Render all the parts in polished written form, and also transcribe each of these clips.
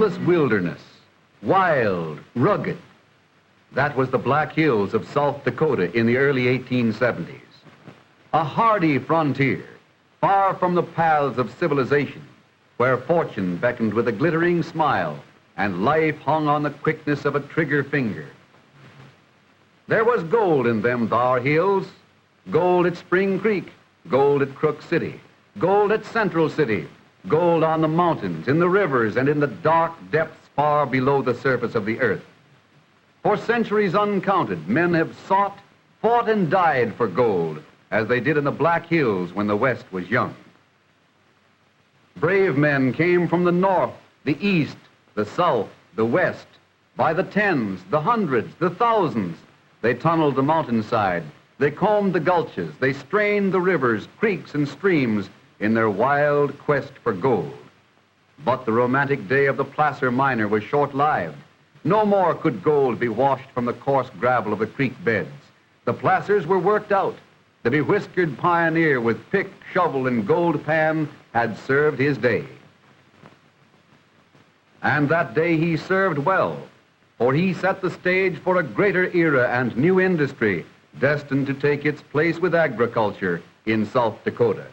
boundless wilderness, wild, rugged. That was the Black Hills of South Dakota in the early 1870s. A hardy frontier, far from the paths of civilization, where fortune beckoned with a glittering smile and life hung on the quickness of a trigger finger. There was gold in them thar hills, gold at Spring Creek, gold at Crook City, gold at Central City, gold on the mountains, in the rivers, and in the dark depths far below the surface of the earth. For centuries uncounted, men have sought, fought, and died for gold, as they did in the Black Hills when the West was young. Brave men came from the north, the east, the south, the west. By the tens, the hundreds, the thousands, they tunneled the mountainside, they combed the gulches, they strained the rivers, creeks, and streams in their wild quest for gold. But the romantic day of the placer miner was short-lived. No more could gold be washed from the coarse gravel of the creek beds. The placers were worked out. The bewhiskered pioneer with pick, shovel, and gold pan had served his day. And that day he served well, for he set the stage for a greater era and new industry destined to take its place with agriculture in South Dakota.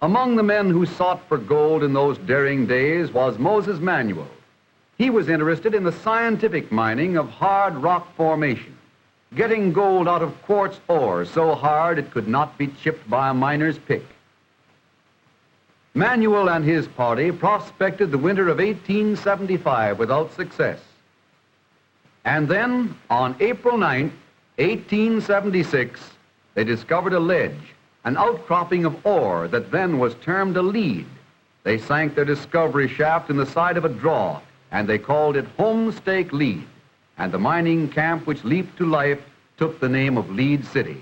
Among the men who sought for gold in those daring days was Moses Manuel. He was interested in the scientific mining of hard rock formation, getting gold out of quartz ore so hard it could not be chipped by a miner's pick. Manuel and his party prospected the winter of 1875 without success. And then, on April 9th, 1876, they discovered a ledge, an outcropping of ore that then was termed a lead. They sank their discovery shaft in the side of a draw, and they called it Homestake Lead, and the mining camp which leaped to life took the name of Lead City.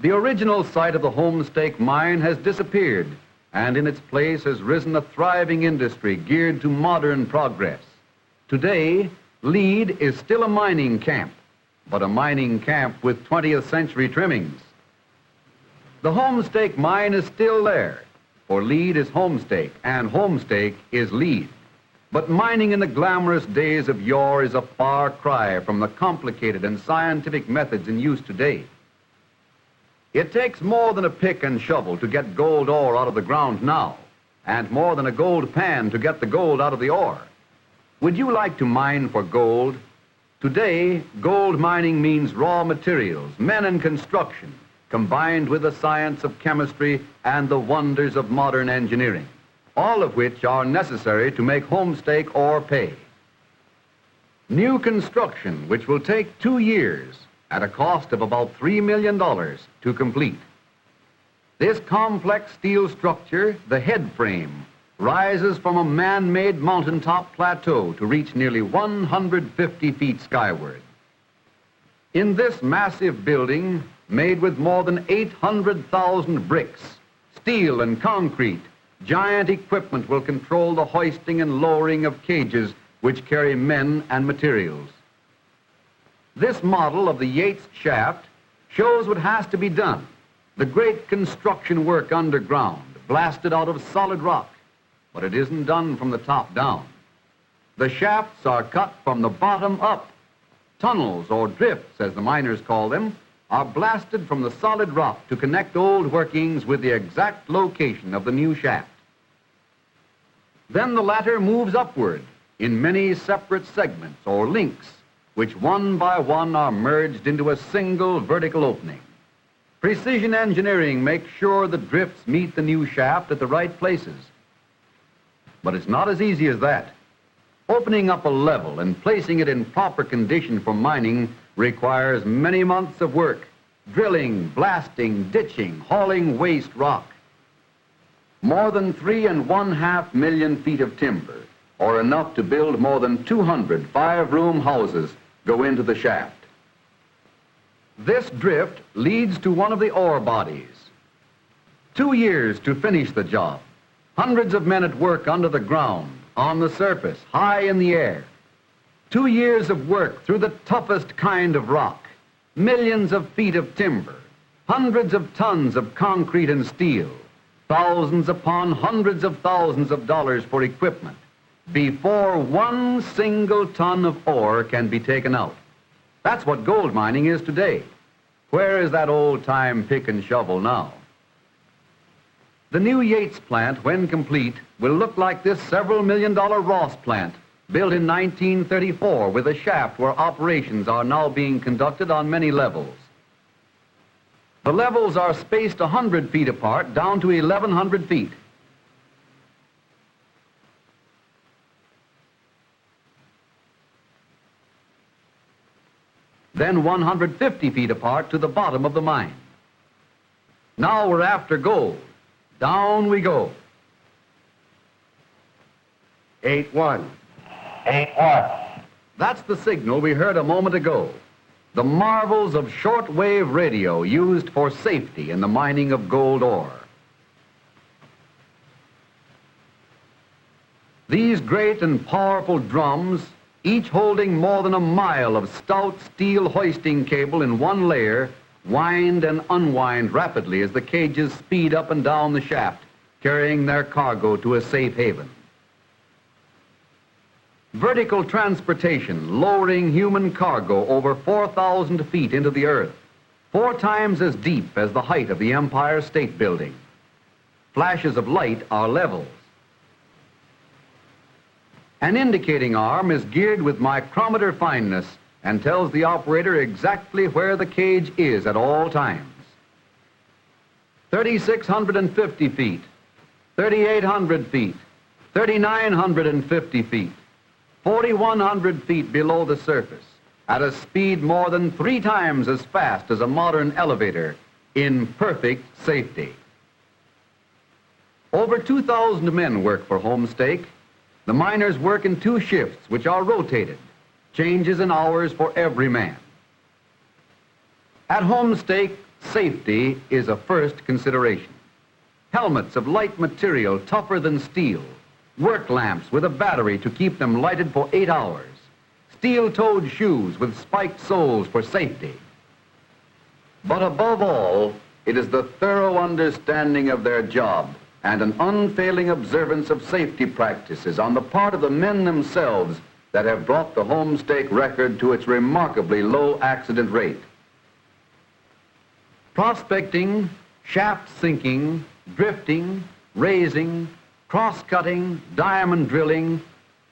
The original site of the Homestake mine has disappeared, and in its place has risen a thriving industry geared to modern progress. Today, Lead is still a mining camp, but a mining camp with 20th century trimmings. The Homestake mine is still there, for Lead is Homestake, and Homestake is Lead. But mining in the glamorous days of yore is a far cry from the complicated and scientific methods in use today. It takes more than a pick and shovel to get gold ore out of the ground now, and more than a gold pan to get the gold out of the ore. Would you like to mine for gold? Today, gold mining means raw materials, men and construction, combined with the science of chemistry and the wonders of modern engineering, all of which are necessary to make Homestake ore pay. New construction, which will take 2 years at a cost of about $3 million to complete. This complex steel structure, the head frame, rises from a man-made mountaintop plateau to reach nearly 150 feet skyward. In this massive building, made with more than 800,000 bricks, steel and concrete, giant equipment will control the hoisting and lowering of cages which carry men and materials. This model of the Yates shaft shows what has to be done, the great construction work underground, blasted out of solid rock, but it isn't done from the top down. The shafts are cut from the bottom up. Tunnels, or drifts as the miners call them, are blasted from the solid rock to connect old workings with the exact location of the new shaft. Then the latter moves upward in many separate segments or links, which one by one are merged into a single vertical opening. Precision engineering makes sure the drifts meet the new shaft at the right places. But it's not as easy as that. Opening up a level and placing it in proper condition for mining requires many months of work, drilling, blasting, ditching, hauling waste rock. More than 3.5 million feet of timber, or enough to build more than 200 five-room houses, go into the shaft. This drift leads to one of the ore bodies. 2 years to finish the job. Hundreds of men at work under the ground, on the surface, high in the air. 2 years of work through the toughest kind of rock, millions of feet of timber, hundreds of tons of concrete and steel, thousands upon hundreds of thousands of dollars for equipment, before one single ton of ore can be taken out. That's what gold mining is today. Where is that old-time pick and shovel now? The new Yates plant, when complete, will look like this several million-dollar Ross plant, built in 1934 with a shaft where operations are now being conducted on many levels. The levels are spaced 100 feet apart down to 1,100 feet. Then 150 feet apart to the bottom of the mine. Now we're after gold. Down we go. 8-1. 8-1. That's the signal we heard a moment ago. The marvels of shortwave radio used for safety in the mining of gold ore. These great and powerful drums, each holding more than a mile of stout steel hoisting cable in one layer, wind and unwind rapidly as the cages speed up and down the shaft, carrying their cargo to a safe haven. Vertical transportation, lowering human cargo over 4,000 feet into the earth, 4 times as deep as the height of the Empire State Building. Flashes of light are levels. An indicating arm is geared with micrometer fineness and tells the operator exactly where the cage is at all times. 3,650 feet, 3,800 feet, 3,950 feet, 4,100 feet below the surface, at a speed more than 3 times as fast as a modern elevator, in perfect safety. Over 2,000 men work for Homestake. The miners work in 2 shifts, which are rotated, changes in hours for every man. At Homestake, safety is a first consideration. Helmets of light material tougher than steel, work lamps with a battery to keep them lighted for 8 hours, steel-toed shoes with spiked soles for safety. But above all, it is the thorough understanding of their job and an unfailing observance of safety practices on the part of the men themselves that have brought the Homestake record to its remarkably low accident rate. Prospecting, shaft sinking, drifting, raising, cross-cutting, diamond drilling,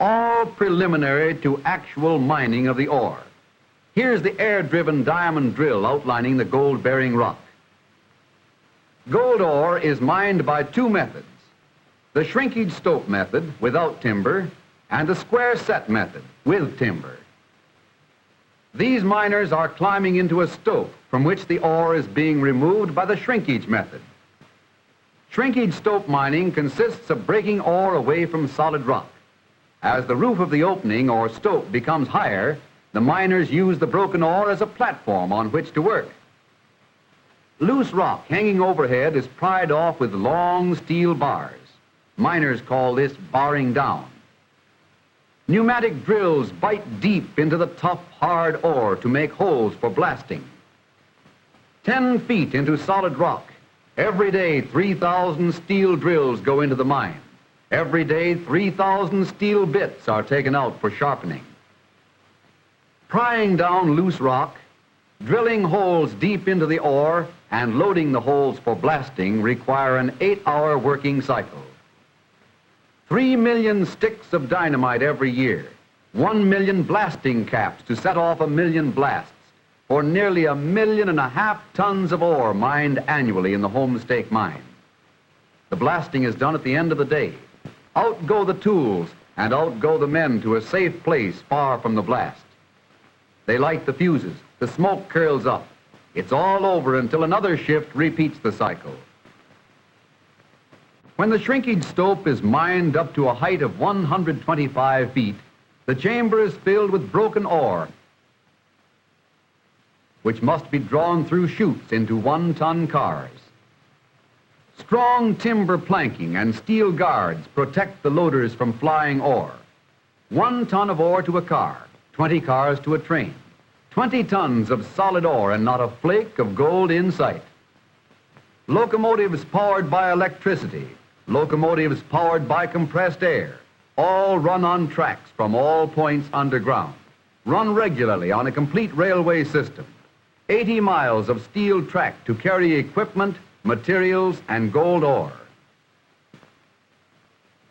all preliminary to actual mining of the ore. Here's the air-driven diamond drill outlining the gold-bearing rock. Gold ore is mined by 2 methods, the shrinkage stope method without timber and the square set method with timber. These miners are climbing into a stope from which the ore is being removed by the shrinkage method. Shrinkage stope mining consists of breaking ore away from solid rock. As the roof of the opening or stope becomes higher, the miners use the broken ore as a platform on which to work. Loose rock hanging overhead is pried off with long steel bars. Miners call this barring down. Pneumatic drills bite deep into the tough, hard ore to make holes for blasting. 10 feet into solid rock. Every day, 3,000 steel drills go into the mine. Every day, 3,000 steel bits are taken out for sharpening. Prying down loose rock, drilling holes deep into the ore, and loading the holes for blasting require an 8-hour working cycle. 3 million sticks of dynamite every year, 1 million blasting caps to set off 1 million blasts, for nearly 1.5 million tons of ore mined annually in the Homestake mine. The blasting is done at the end of the day. Out go the tools and out go the men to a safe place far from the blast. They light the fuses, the smoke curls up. It's all over until another shift repeats the cycle. When the shrinkage stope is mined up to a height of 125 feet, the chamber is filled with broken ore, which must be drawn through chutes into 1-ton cars. Strong timber planking and steel guards protect the loaders from flying ore. 1 ton of ore to a car, 20 cars to a train. 20 tons of solid ore and not a flake of gold in sight. Locomotives powered by electricity, locomotives powered by compressed air, All run on tracks from all points underground, run regularly on a complete railway system. 80 miles of steel track to carry equipment, materials, and gold ore.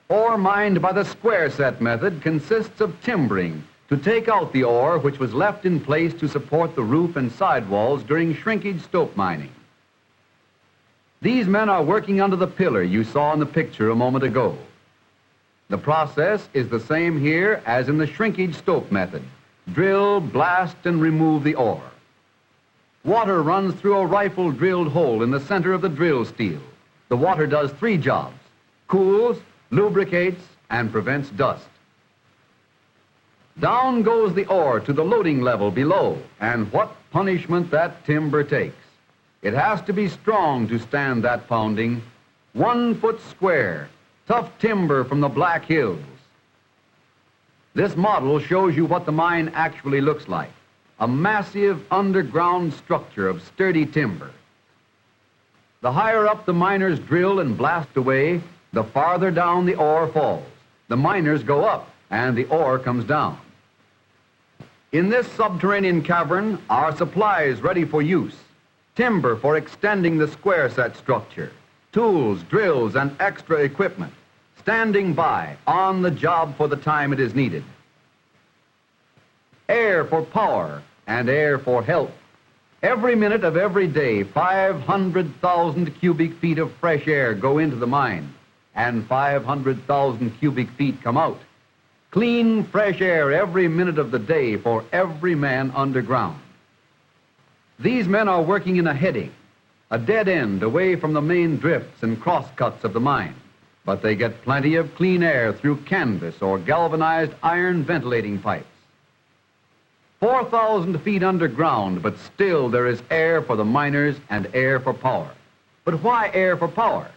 Ore mined by the square set method consists of timbering to take out the ore which was left in place to support the roof and sidewalls during shrinkage stope mining. These men are working under the pillar you saw in the picture a moment ago. The process is the same here as in the shrinkage stope method. Drill, blast, and remove the ore. Water runs through a rifle drilled hole in the center of the drill steel. The water does 3 jobs: cools, lubricates, and prevents dust. Down goes the ore to the loading level below, and what punishment that timber takes. It has to be strong to stand that pounding. 1 foot square, tough timber from the Black Hills. This model shows you what the mine actually looks like. A massive underground structure of sturdy timber. The higher up the miners drill and blast away, the farther down the ore falls. The miners go up and the ore comes down. In this subterranean cavern are supplies ready for use. Timber for extending the square set structure. Tools, drills, and extra equipment. Standing by, on the job for the time it is needed. Air for power and air for help. Every minute of every day, 500,000 cubic feet of fresh air go into the mine, and 500,000 cubic feet come out. Clean, fresh air every minute of the day for every man underground. These men are working in a heading, a dead end away from the main drifts and crosscuts of the mine, but they get plenty of clean air through canvas or galvanized iron ventilating pipes. 4,000 feet underground, but still there is air for the miners and air for power. But why air for power?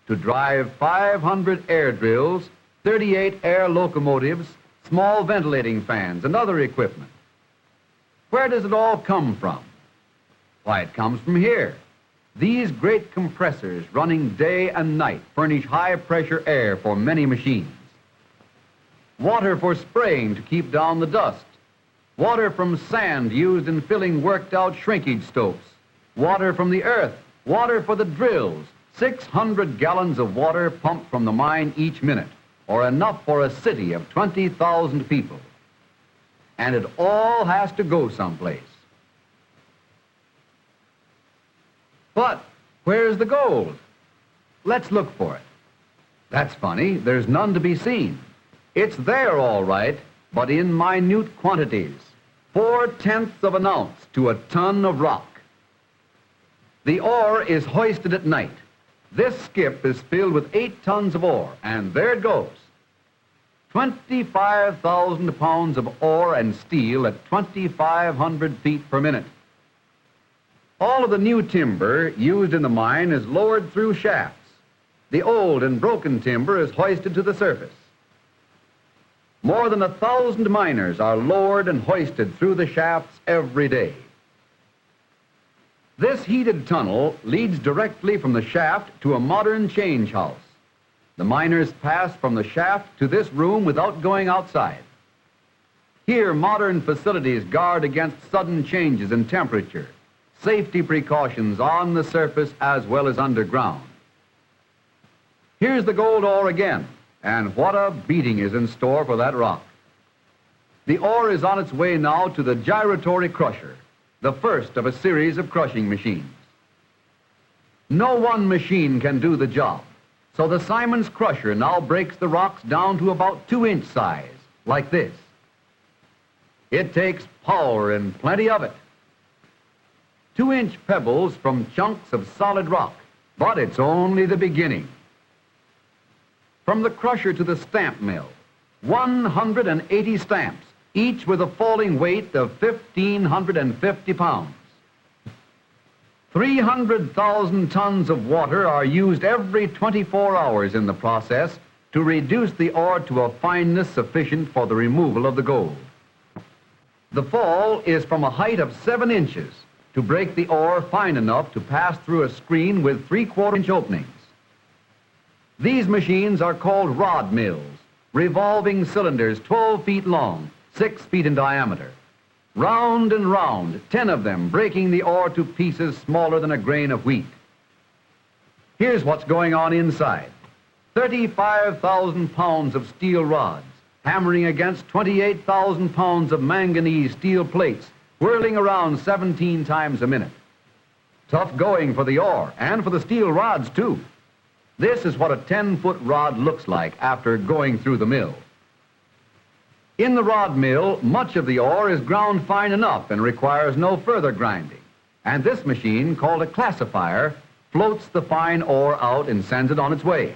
To drive 500 air drills, 38 air locomotives, small ventilating fans, and other equipment. Where does it all come from? Why, it comes from here. These great compressors running day and night furnish high-pressure air for many machines. Water for spraying to keep down the dust. Water from sand used in filling worked-out shrinkage stopes. Water from the earth. Water for the drills. 600 gallons of water pumped from the mine each minute, or enough for a city of 20,000 people. And it all has to go someplace. But where's the gold? Let's look for it. That's funny, there's none to be seen. It's there all right, but in minute quantities. 4/10 of an ounce to a ton of rock. The ore is hoisted at night. This skip is filled with 8 tons of ore, and there it goes. 25,000 pounds of ore and steel at 2,500 feet per minute. All of the new timber used in the mine is lowered through shafts. The old and broken timber is hoisted to the surface. More than 1,000 miners are lowered and hoisted through the shafts every day. This heated tunnel leads directly from the shaft to a modern change house. The miners pass from the shaft to this room without going outside. Here, modern facilities guard against sudden changes in temperature, safety precautions on the surface as well as underground. Here's the gold ore again. And what a beating is in store for that rock. The ore is on its way now to the gyratory crusher, the first of a series of crushing machines. No one machine can do the job, so the Simon's crusher now breaks the rocks down to about 2-inch size, like this. It takes power and plenty of it. 2-inch pebbles from chunks of solid rock, but it's only the beginning. From the crusher to the stamp mill, 180 stamps, each with a falling weight of 1,550 pounds. 300,000 tons of water are used every 24 hours in the process to reduce the ore to a fineness sufficient for the removal of the gold. The fall is from a height of 7 inches to break the ore fine enough to pass through a screen with 3/4-inch openings. These machines are called rod mills, revolving cylinders 12 feet long, 6 feet in diameter. Round and round, 10 of them breaking the ore to pieces smaller than a grain of wheat. Here's what's going on inside. 35,000 pounds of steel rods, hammering against 28,000 pounds of manganese steel plates, whirling around 17 times a minute. Tough going for the ore, and for the steel rods, too. This is what a 10-foot rod looks like after going through the mill. In the rod mill, much of the ore is ground fine enough and requires no further grinding. And this machine, called a classifier, floats the fine ore out and sends it on its way.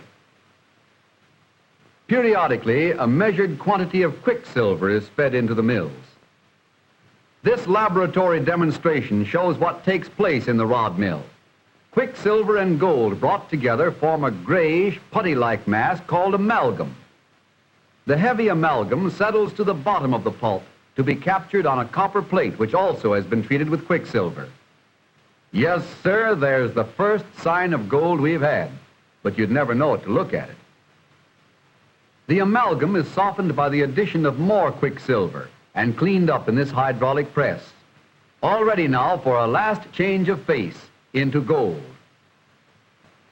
Periodically, a measured quantity of quicksilver is fed into the mills. This laboratory demonstration shows what takes place in the rod mill. Quicksilver and gold brought together form a grayish, putty-like mass called amalgam. The heavy amalgam settles to the bottom of the pulp to be captured on a copper plate, which also has been treated with quicksilver. Yes, sir, there's the first sign of gold we've had, but you'd never know it to look at it. The amalgam is softened by the addition of more quicksilver and cleaned up in this hydraulic press. All ready now for a last change of face into gold.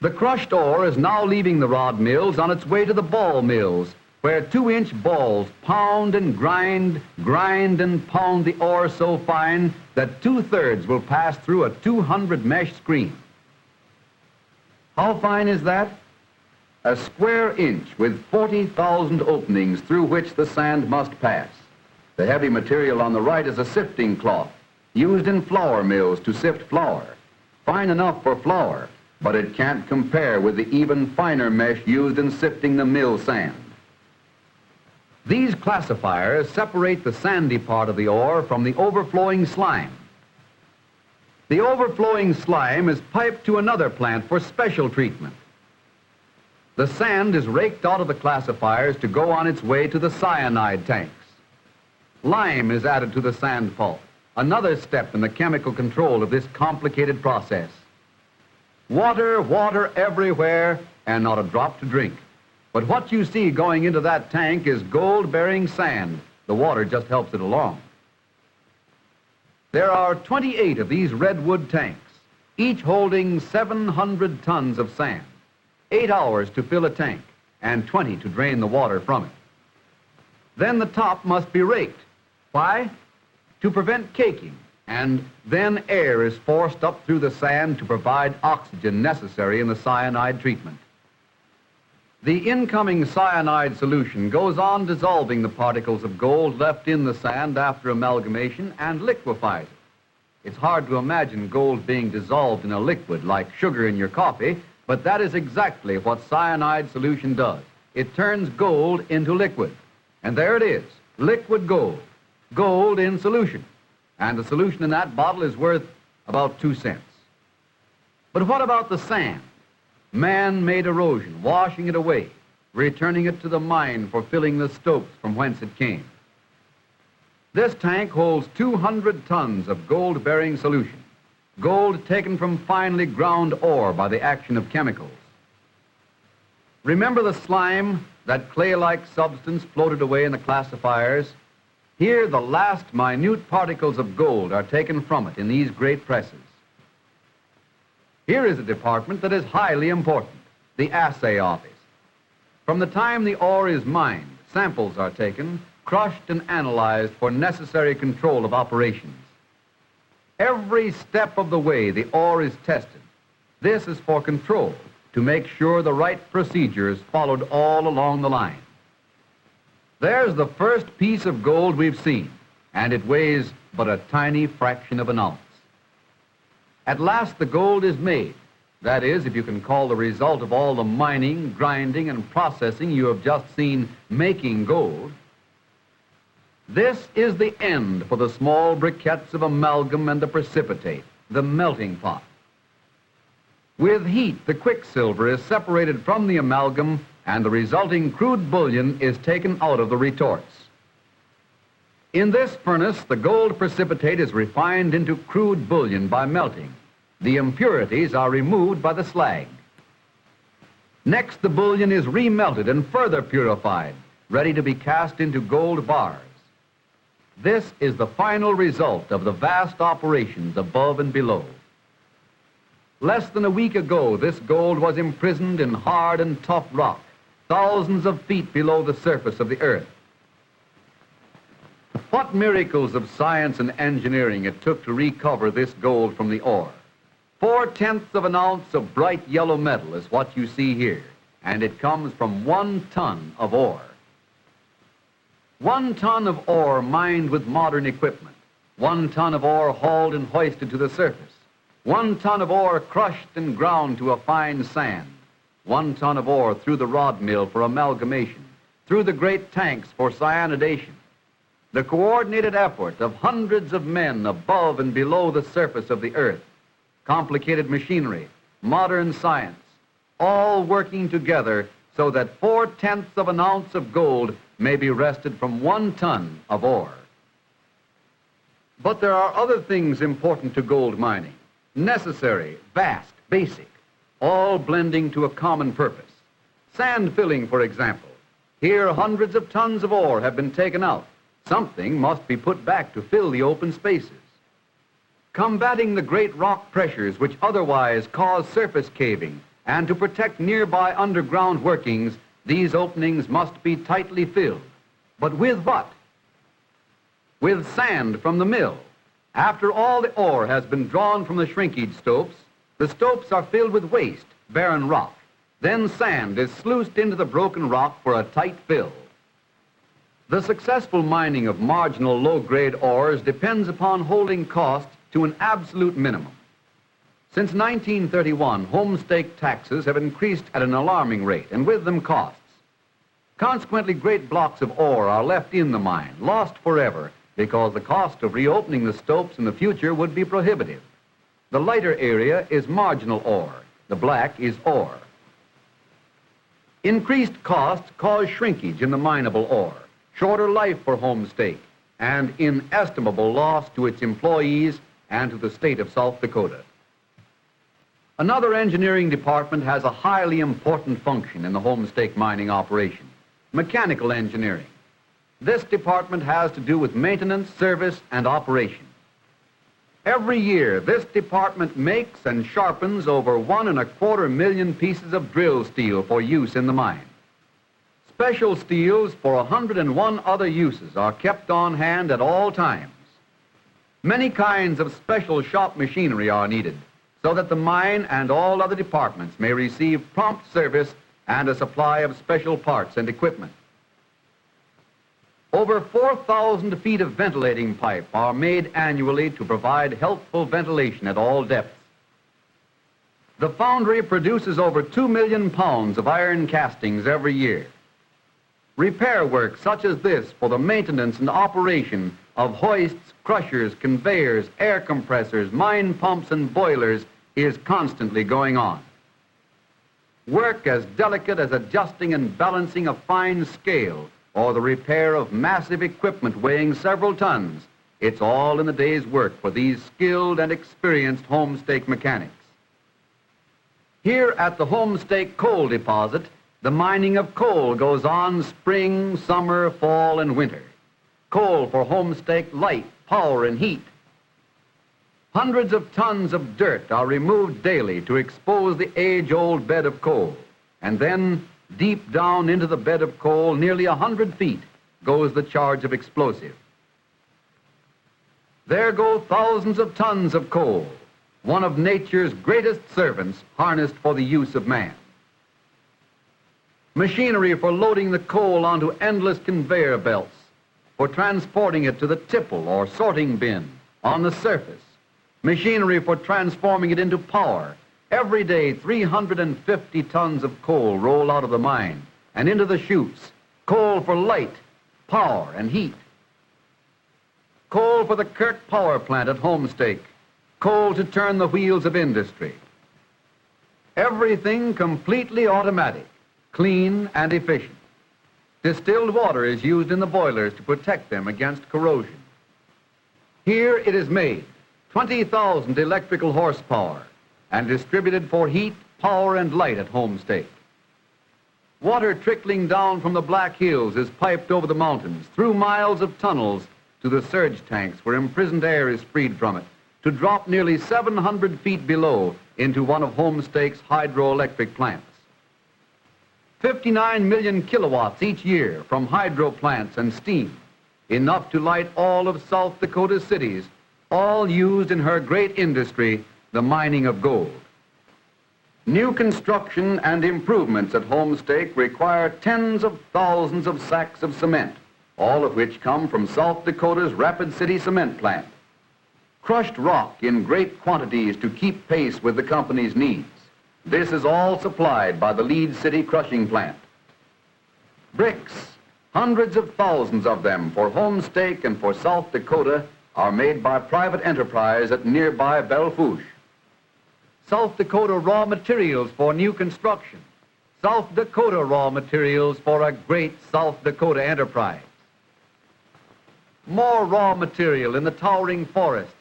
The crushed ore is now leaving the rod mills on its way to the ball mills, where 2-inch balls pound and grind and pound the ore so fine that 2/3 will pass through a 200 mesh screen. How fine is that? A square inch with 40,000 openings through which the sand must pass. The heavy material on the right is a sifting cloth, used in flour mills to sift flour. Fine enough for flour, but it can't compare with the even finer mesh used in sifting the mill sand. These classifiers separate the sandy part of the ore from the overflowing slime. The overflowing slime is piped to another plant for special treatment. The sand is raked out of the classifiers to go on its way to the cyanide tanks. Lime is added to the sand pulp, another step in the chemical control of this complicated process. Water, water everywhere, and not a drop to drink. But what you see going into that tank is gold-bearing sand. The water just helps it along. There are 28 of these redwood tanks, each holding 700 tons of sand. 8 hours to fill a tank, and 20 to drain the water from it. Then the top must be raked. Why? To prevent caking, and then air is forced up through the sand to provide oxygen necessary in the cyanide treatment. The incoming cyanide solution goes on dissolving the particles of gold left in the sand after amalgamation and liquefies it. It's hard to imagine gold being dissolved in a liquid like sugar in your coffee, but that is exactly what cyanide solution does. It turns gold into liquid. And there it is, liquid gold. Gold in solution. And the solution in that bottle is worth about 2 cents. But what about the sand? Man-made erosion, washing it away, returning it to the mine for filling the stopes from whence it came. This tank holds 200 tons of gold-bearing solution, gold taken from finely ground ore by the action of chemicals. Remember the slime, that clay-like substance floated away in the classifiers? Here, the last minute particles of gold are taken from it in these great presses. Here is a department that is highly important, the assay office. From the time the ore is mined, samples are taken, crushed and analyzed for necessary control of operations. Every step of the way, the ore is tested. This is for control, to make sure the right procedure is followed all along the line. There's the first piece of gold we've seen, and it weighs but a tiny fraction of an ounce. At last the gold is made. That is, if you can call the result of all the mining, grinding, and processing you have just seen making gold. This is the end for the small briquettes of amalgam and the precipitate, the melting pot. With heat, the quicksilver is separated from the amalgam and the resulting crude bullion is taken out of the retorts. In this furnace, the gold precipitate is refined into crude bullion by melting. The impurities are removed by the slag. Next, the bullion is remelted and further purified, ready to be cast into gold bars. This is the final result of the vast operations above and below. Less than a week ago, this gold was imprisoned in hard and tough rock, thousands of feet below the surface of the earth. What miracles of science and engineering it took to recover this gold from the ore. 4/10 of an ounce of bright yellow metal is what you see here, and it comes from 1 ton of ore. 1 ton of ore mined with modern equipment, 1 ton of ore hauled and hoisted to the surface, 1 ton of ore crushed and ground to a fine sand, 1 ton of ore through the rod mill for amalgamation, through the great tanks for cyanidation. The coordinated effort of hundreds of men above and below the surface of the earth, complicated machinery, modern science, all working together so that 4/10 of an ounce of gold may be wrested from 1 ton of ore. But there are other things important to gold mining. Necessary, vast, basic, all blending to a common purpose. Sand filling, for example. Here, hundreds of tons of ore have been taken out. Something must be put back to fill the open spaces. Combating the great rock pressures which otherwise cause surface caving, and to protect nearby underground workings, these openings must be tightly filled. But with what? With sand from the mill. After all the ore has been drawn from the shrinkage stopes, the stopes are filled with waste, barren rock. Then sand is sluiced into the broken rock for a tight fill. The successful mining of marginal low-grade ores depends upon holding costs to an absolute minimum. Since 1931, homestake taxes have increased at an alarming rate, and with them costs. Consequently, great blocks of ore are left in the mine, lost forever, because the cost of reopening the stopes in the future would be prohibitive. The lighter area is marginal ore. The black is ore. Increased costs cause shrinkage in the mineable ore, shorter life for homestake, and inestimable loss to its employees and to the state of South Dakota. Another engineering department has a highly important function in the homestake mining operation: mechanical engineering. This department has to do with maintenance, service, and operation. Every year, this department makes and sharpens over 1.25 million pieces of drill steel for use in the mine. Special steels for 101 other uses are kept on hand at all times. Many kinds of special shop machinery are needed so that the mine and all other departments may receive prompt service and a supply of special parts and equipment. Over 4,000 feet of ventilating pipe are made annually to provide healthful ventilation at all depths. The foundry produces over 2 million pounds of iron castings every year. Repair work such as this for the maintenance and operation of hoists, crushers, conveyors, air compressors, mine pumps, and boilers is constantly going on. Work as delicate as adjusting and balancing a fine scale or the repair of massive equipment weighing several tons. It's all in the day's work for these skilled and experienced homestake mechanics. Here at the homestake coal deposit, the mining of coal goes on spring, summer, fall, and winter. Coal for homestake light, power, and heat. Hundreds of tons of dirt are removed daily to expose the age-old bed of coal, and then deep down into the bed of coal, nearly 100 feet, goes the charge of explosive. There go thousands of tons of coal, one of nature's greatest servants, harnessed for the use of man. Machinery for loading the coal onto endless conveyor belts, for transporting it to the tipple or sorting bin on the surface. Machinery for transforming it into power. Every day, 350 tons of coal roll out of the mine and into the chutes. Coal for light, power, and heat. Coal for the Kirk power plant at Homestake. Coal to turn the wheels of industry. Everything completely automatic, clean and efficient. Distilled water is used in the boilers to protect them against corrosion. Here it is made, 20,000 electrical horsepower, and distributed for heat, power, and light at Homestake. Water trickling down from the Black Hills is piped over the mountains, through miles of tunnels to the surge tanks where imprisoned air is freed from it, to drop nearly 700 feet below into one of Homestake's hydroelectric plants. 59 million kilowatts each year from hydro plants and steam, enough to light all of South Dakota's cities, all used in her great industry, the mining of gold. New construction and improvements at Homestake require tens of thousands of sacks of cement, all of which come from South Dakota's Rapid City Cement Plant. Crushed rock in great quantities to keep pace with the company's needs. This is all supplied by the Lead City Crushing Plant. Bricks, hundreds of thousands of them for Homestake and for South Dakota, are made by private enterprise at nearby Belle Fourche. South Dakota raw materials for new construction. South Dakota raw materials for a great South Dakota enterprise. More raw material in the towering forests.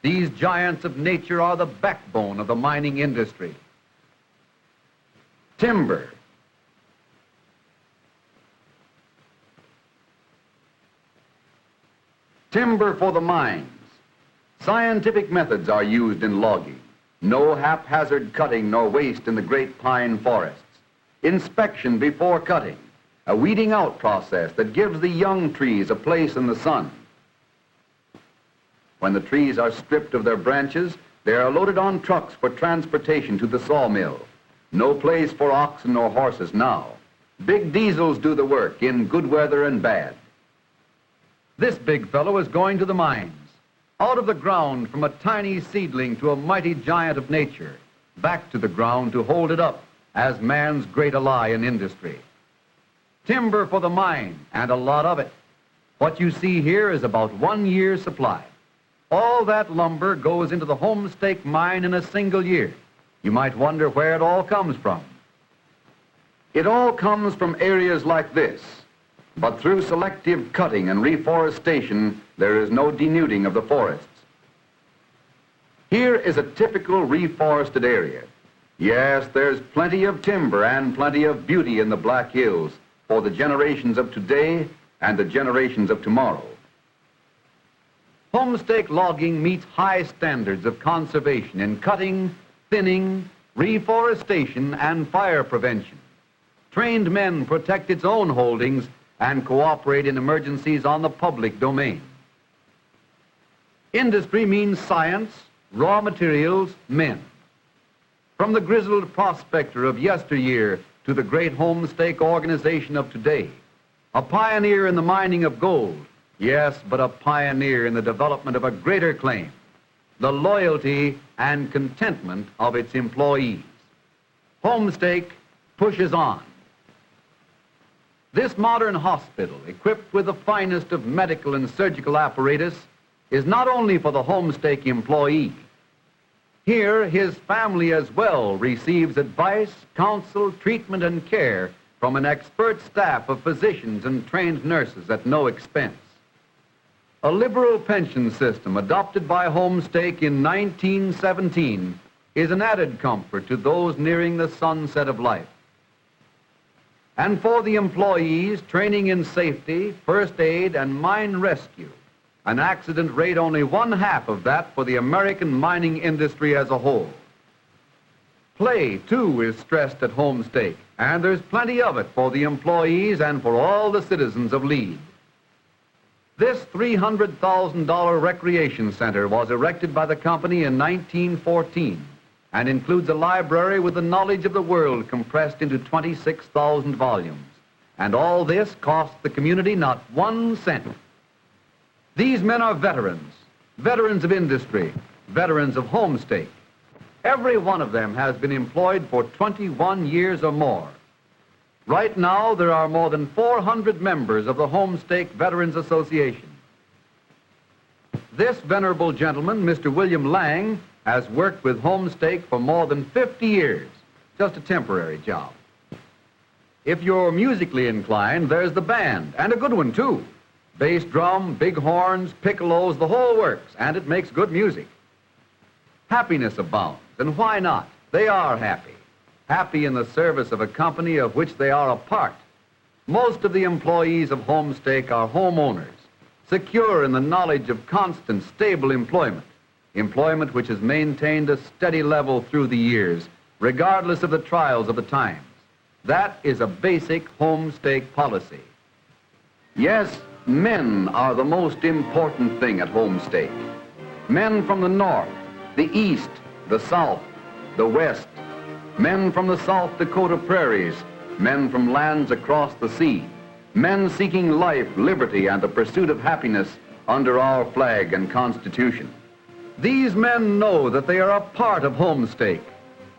These giants of nature are the backbone of the mining industry. Timber. Timber for the mines. Scientific methods are used in logging. No haphazard cutting nor waste in the great pine forests. Inspection before cutting. A weeding out process that gives the young trees a place in the sun. When the trees are stripped of their branches, they are loaded on trucks for transportation to the sawmill. No place for oxen or horses now. Big diesels do the work in good weather and bad. This big fellow is going to the mines. Out of the ground from a tiny seedling to a mighty giant of nature. Back to the ground to hold it up as man's great ally in industry. Timber for the mine, and a lot of it. What you see here is about 1 year's supply. All that lumber goes into the Homestake mine in a single year. You might wonder where it all comes from. It all comes from areas like this, but through selective cutting and reforestation, there is no denuding of the forests. Here is a typical reforested area. Yes, there's plenty of timber and plenty of beauty in the Black Hills for the generations of today and the generations of tomorrow. Homestake logging meets high standards of conservation in cutting, thinning, reforestation, and fire prevention. Trained men protect its own holdings and cooperate in emergencies on the public domain. Industry means science, raw materials, men. From the grizzled prospector of yesteryear to the great Homestake organization of today, a pioneer in the mining of gold, yes, but a pioneer in the development of a greater claim, the loyalty and contentment of its employees. Homestake pushes on. This modern hospital, equipped with the finest of medical and surgical apparatus, is not only for the Homestake employee. Here, his family as well receives advice, counsel, treatment, and care from an expert staff of physicians and trained nurses at no expense. A liberal pension system adopted by Homestake in 1917 is an added comfort to those nearing the sunset of life. And for the employees, training in safety, first aid, and mine rescue, an accident rate only 1/2 of that for the American mining industry as a whole. Play, too, is stressed at Homestake, and there's plenty of it for the employees and for all the citizens of Lead. This $300,000 recreation center was erected by the company in 1914 and includes a library with the knowledge of the world compressed into 26,000 volumes. And all this cost the community not 1 cent. These men are veterans, veterans of industry, veterans of Homestake. Every one of them has been employed for 21 years or more. Right now, there are more than 400 members of the Homestake Veterans Association. This venerable gentleman, Mr. William Lang, has worked with Homestake for more than 50 years, just a temporary job. If you're musically inclined, there's the band, and a good one, too. Bass drum, big horns, piccolos, the whole works, and it makes good music. Happiness abounds, and why not? They are happy. happy in the service of a company of which they are a part. Most of the employees of Homestake are homeowners, secure in the knowledge of constant, stable employment which has maintained a steady level through the years, regardless of the trials of the times. That is a basic Homestake policy. Yes, men are the most important thing at Homestake. Men from the north, the east, the south, the west, men from the South Dakota prairies, men from lands across the sea, men seeking life, liberty, and the pursuit of happiness under our flag and Constitution. These men know that they are a part of Homestake,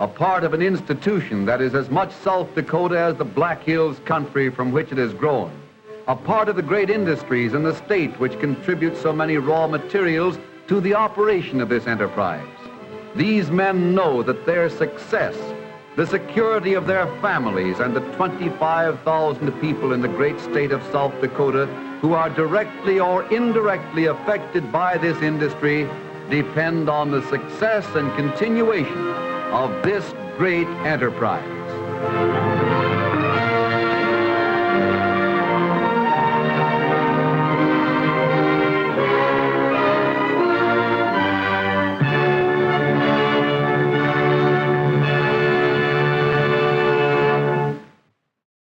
a part of an institution that is as much South Dakota as the Black Hills country from which it has grown, a part of the great industries in the state which contribute so many raw materials to the operation of this enterprise. These men know that their success, the security of their families, and the 25,000 people in the great state of South Dakota who are directly or indirectly affected by this industry depend on the success and continuation of this great enterprise.